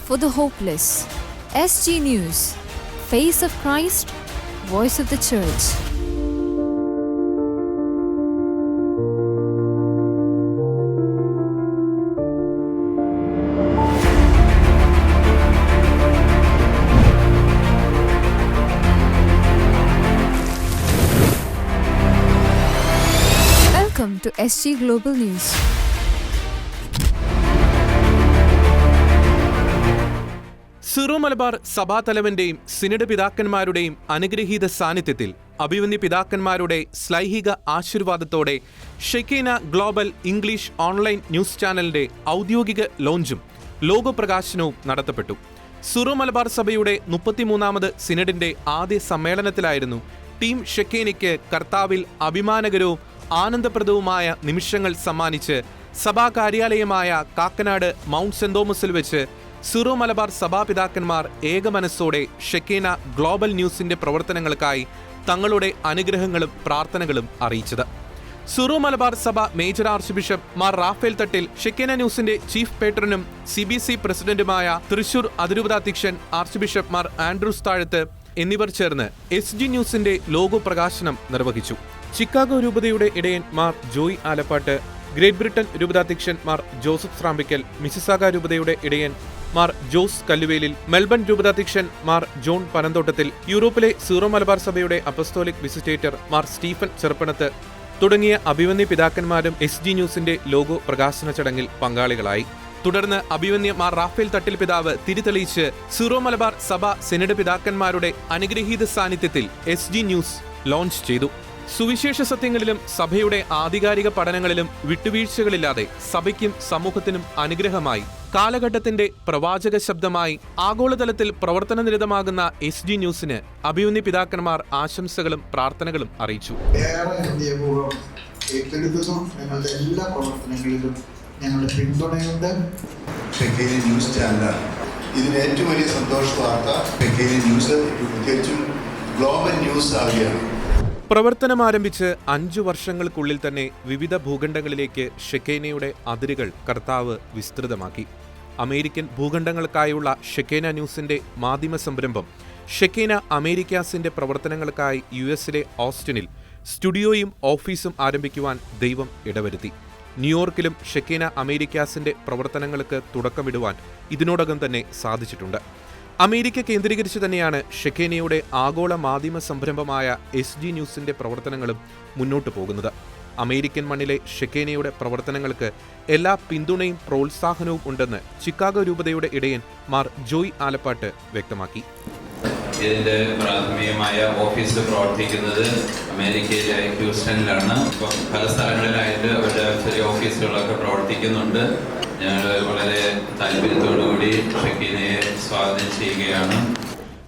for the hopeless. SG News, Face of Christ, Voice of the Church. Welcome to SG Global News. Syro Malabar സഭാതലവന്റെയും സിനഡ് പിതാക്കന്മാരുടെയും അനുഗ്രഹീത സാന്നിധ്യത്തിൽ അഭിവന്യ പിതാക്കന്മാരുടെ ശ്ലൈഹിക ആശീർവാദത്തോടെ Shekinah global English online news ചാനലിന്റെ ഔദ്യോഗിക ലോഞ്ചും ലോഗോപ്രകാശനവും നടത്തപ്പെട്ടു. സിറോ മലബാർ സഭയുടെ 33ാമത് സിനഡിന്റെ ആദ്യ സമ്മേളനത്തിലായിരുന്നു ടീം ഷെക്കീനയ്ക്ക് കർത്താവിൽ അഭിമാനകരവും ആനന്ദപ്രദവുമായ നിമിഷങ്ങൾ സമ്മാനിച്ച് സഭാ കാര്യാലയമായ കാക്കനാട് മൗണ്ട് സെന്റ് തോമസിൽ വെച്ച് സിറോ മലബാർ സഭാപിതാക്കന്മാർ ഏകമനസ്സോടെ ഷെക്കീന ഗ്ലോബൽ ന്യൂസിന്റെ പ്രവർത്തനങ്ങൾക്കായി തങ്ങളുടെ അനുഗ്രഹങ്ങളും പ്രാർത്ഥനകളും അറിയിച്ചത്. സിറോ മലബാർ സഭ major archbishop Mar Raphael Thattil, Shekinah ന്യൂസിന്റെ ചീഫ് പേട്രനും CBC പ്രസിഡന്റുമായ തൃശൂർ അതിരൂപതാധ്യക്ഷൻ archbishop Mar Andrews Thazhath എന്നിവർ ചേർന്ന് SG ന്യൂസിന്റെ ലോഗോ പ്രകാശനം നിർവഹിച്ചു. ചിക്കാഗോ രൂപതയുടെ ഇടയൻ Mar Joy Alappatt, great Britain രൂപതാധ്യക്ഷൻ മാർ ജോസഫ് സ്രാമ്പിക്കൽ, മിസിസാഗ രൂപതയുടെ ഇടയൻ മാർ ജോസ് കല്ലുവേലിൽ, മെൽബൺ രൂപതാധ്യക്ഷൻ മാർ ജോൺ പനന്തോട്ടത്തിൽ, യൂറോപ്പിലെ സീറോ മലബാർ സഭയുടെ apostolic visitator Mar Stephen Chiruppanath തുടങ്ങിയ അഭിവന്യ പിതാക്കന്മാരും SG ന്യൂസിന്റെ ലോഗോ പ്രകാശന ചടങ്ങിൽ പങ്കാളികളായി. തുടർന്ന് അഭിവന്യ മാർ റാഫേൽ തട്ടിൽ പിതാവ് തിരിതെളിയിച്ച് സീറോ മലബാർ സഭ സിനഡ് പിതാക്കന്മാരുടെ അനുഗ്രഹീത സാന്നിധ്യത്തിൽ SG ന്യൂസ് ലോഞ്ച് ചെയ്തു. സുവിശേഷ സത്യങ്ങളിലും സഭയുടെ ആധികാരിക പഠനങ്ങളിലും വിട്ടുവീഴ്ചകളില്ലാതെ സഭയ്ക്കും സമൂഹത്തിനും അനുഗ്രഹമായി കാലഘട്ടത്തിന്റെ പ്രവാചക ശബ്ദമായി ആഗോളതലത്തിൽ പ്രവർത്തനനിരതമാകുന്ന SG ന്യൂസിന് അഭിവന്യ പിതാക്കന്മാർ ആശംസകളും പ്രാർത്ഥനകളും അറിയിച്ചു. ഞങ്ങളുടെ എല്ലാ പ്രവർത്തനങ്ങളിലും ഞങ്ങളുടെ പിന്തുണയുണ്ട്. ന്യൂസ് ചാനൽ ഇതിന് ഏറ്റവും വലിയ സന്തോഷ വാർത്ത, ന്യൂസ് പ്രത്യേകിച്ചും ഗ്ലോബൽ ന്യൂസ് ആവുകയാണ്. പ്രവർത്തനം ആരംഭിച്ച് 5 വർഷങ്ങൾക്കുള്ളിൽ തന്നെ വിവിധ ഭൂഖണ്ഡങ്ങളിലേക്ക് ഷെക്കീനയുടെ അതിരുകൾ കർത്താവ് വിസ്തൃതമാക്കി. അമേരിക്കൻ ഭൂഖണ്ഡങ്ങൾക്കായുള്ള ഷെക്കീന ന്യൂസിന്റെ മാധ്യമ സംരംഭം ഷെക്കീന അമേരിക്കാസിന്റെ പ്രവർത്തനങ്ങൾക്കായി US-ലെ ഓസ്റ്റിനിൽ സ്റ്റുഡിയോയും ഓഫീസും ആരംഭിക്കുവാൻ ദൈവം ഇടവരുത്തി. ന്യൂയോർക്കിലും ഷെക്കീന അമേരിക്കാസിന്റെ പ്രവർത്തനങ്ങൾക്ക് തുടക്കമിടുവാൻ ഇതിനോടകം തന്നെ സാധിച്ചിട്ടുണ്ട്. അമേരിക്ക കേന്ദ്രീകരിച്ച് തന്നെയാണ് ഷെക്കീനയുടെ ആഗോള മാധ്യമ സംരംഭമായ SG ന്യൂസിന്റെ പ്രവർത്തനങ്ങളും മുന്നോട്ടു പോകുന്നത്. അമേരിക്കൻ മണ്ണിലെ ഷെക്കീനയുടെ പ്രവർത്തനങ്ങൾക്ക് എല്ലാ പിന്തുണയും പ്രോത്സാഹനവും ഉണ്ടെന്ന് ചിക്കാഗോ രൂപതയുടെ ഇടയൻ മാർ ജോയ് ആലപ്പാട്ട് വ്യക്തമാക്കി. ഇതിന്റെ പ്രാഥമികമായ ഓഫീസ് പ്രവർത്തിക്കുന്നത് അമേരിക്കയിലെ ഹ്യൂസ്റ്റണിലാണ്. ഇപ്പം പല സ്ഥലങ്ങളിലായിട്ട് അവരുടെ ചെറിയ ഓഫീസുകളൊക്കെ പ്രവർത്തിക്കുന്നുണ്ട്. ഞങ്ങൾ വളരെ താല്പര്യത്തോടുകൂടി ഷെക്കീനയെ സ്വാഗതം ചെയ്യുകയാണ്.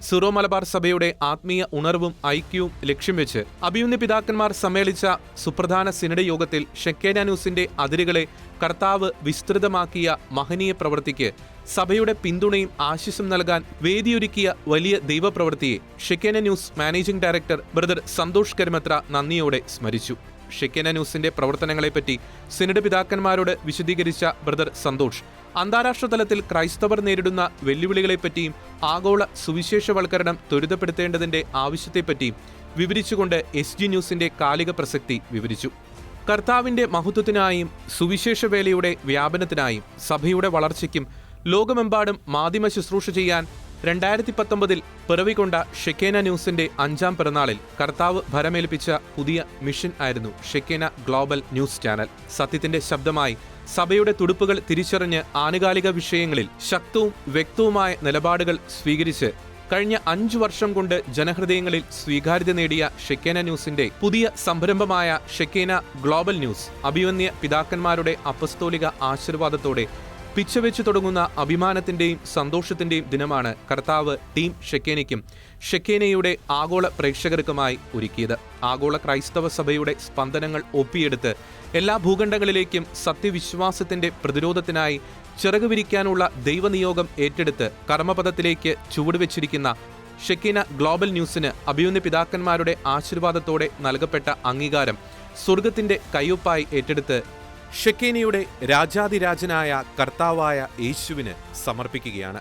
സിറോ മലബാർ സഭയുടെ ആത്മീയ ഉണർവും ഐക്യവും ലക്ഷ്യം വെച്ച് അഭിവന്യ പിതാക്കന്മാർ സമ്മേളിച്ച സുപ്രധാന സിനഡ് യോഗത്തിൽ ഷെക്കീന ന്യൂസിന്റെ അതിരുകളെ കർത്താവ് വിസ്തൃതമാക്കിയ മഹനീയ പ്രവൃത്തിക്ക് സഭയുടെ പിന്തുണയും ആശിസും നൽകാൻ വേദിയൊരുക്കിയ വലിയ ദൈവപ്രവൃത്തിയെ Shekinah news managing director brother Santhosh Karumathra നന്ദിയോടെ സ്മരിച്ചു. ഷെക്കീന ന്യൂസിന്റെ പ്രവർത്തനങ്ങളെപ്പറ്റി സിനഡ് പിതാക്കന്മാരോട് വിശദീകരിച്ച ബ്രദർ സന്തോഷ് അന്താരാഷ്ട്ര തലത്തിൽ ക്രൈസ്തവർ നേരിടുന്ന വെല്ലുവിളികളെപ്പറ്റിയും ആഗോള സുവിശേഷവൽക്കരണം ത്വരിതപ്പെടുത്തേണ്ടതിന്റെ ആവശ്യത്തെപ്പറ്റിയും വിവരിച്ചുകൊണ്ട് SG ന്യൂസിന്റെ കാലിക പ്രസക്തി വിവരിച്ചു. കർത്താവിന്റെ മഹത്വത്തിനായും സുവിശേഷവേലയുടെ വ്യാപനത്തിനായും സഭയുടെ വളർച്ചയ്ക്കും ലോകമെമ്പാടും മാധ്യമ ശുശ്രൂഷ ചെയ്യാൻ 2019 പിറവികൊണ്ട ഷെക്കീന ന്യൂസിന്റെ 5ാം പിറന്നാളിൽ കർത്താവ് ഭരമേൽപ്പിച്ച പുതിയ മിഷൻ ആയിരുന്നു ഷെക്കീന ഗ്ലോബൽ ന്യൂസ് ചാനൽ. സത്യത്തിന്റെ ശബ്ദമായി സഭയുടെ തുടുപ്പുകൾ തിരിച്ചറിഞ്ഞ് ആനുകാലിക വിഷയങ്ങളിൽ ശക്തവും വ്യക്തവുമായ നിലപാടുകൾ സ്വീകരിച്ച് കഴിഞ്ഞ 5 വർഷം കൊണ്ട് ജനഹൃദയങ്ങളിൽ സ്വീകാര്യത നേടിയ ഷെക്കീന ന്യൂസിന്റെ പുതിയ സംരംഭമായ ഷെക്കീന ഗ്ലോബൽ ന്യൂസ് അഭിവന്യ പിതാക്കന്മാരുടെ അപ്പസ്തോലിക ആശീർവാദത്തോടെ പിച്ചവെച്ചു തുടങ്ങുന്ന അഭിമാനത്തിന്റെയും സന്തോഷത്തിന്റെയും ദിനമാണ് കർത്താവ് ടീം ഷെക്കീനയ്ക്കും ഷെക്കീനയുടെ ആഗോള പ്രേക്ഷകർക്കുമായി ഒരുക്കിയത്. ആഗോള ക്രൈസ്തവ സഭയുടെ സ്പന്ദനങ്ങൾ ഒപ്പിയെടുത്ത് എല്ലാ ഭൂഖണ്ഡങ്ങളിലേക്കും സത്യവിശ്വാസത്തിന്റെ പ്രതിരോധത്തിനായി ചിറകുവിരിക്കാനുള്ള ദൈവനിയോഗം ഏറ്റെടുത്ത് കർമ്മപദത്തിലേക്ക് ചുവടുവെച്ചിരിക്കുന്ന ഷെക്കീന ഗ്ലോബൽ ന്യൂസിന് അഭിവന്യ പിതാക്കന്മാരുടെ ആശീർവാദത്തോടെ നൽകപ്പെട്ട അംഗീകാരം സ്വർഗത്തിന്റെ കയ്യൊപ്പായി ഏറ്റെടുത്ത് ഷെക്കീനയുടെ രാജാതിരാജനായ കർത്താവായ യേശുവിന് സമർപ്പിക്കുകയാണ്.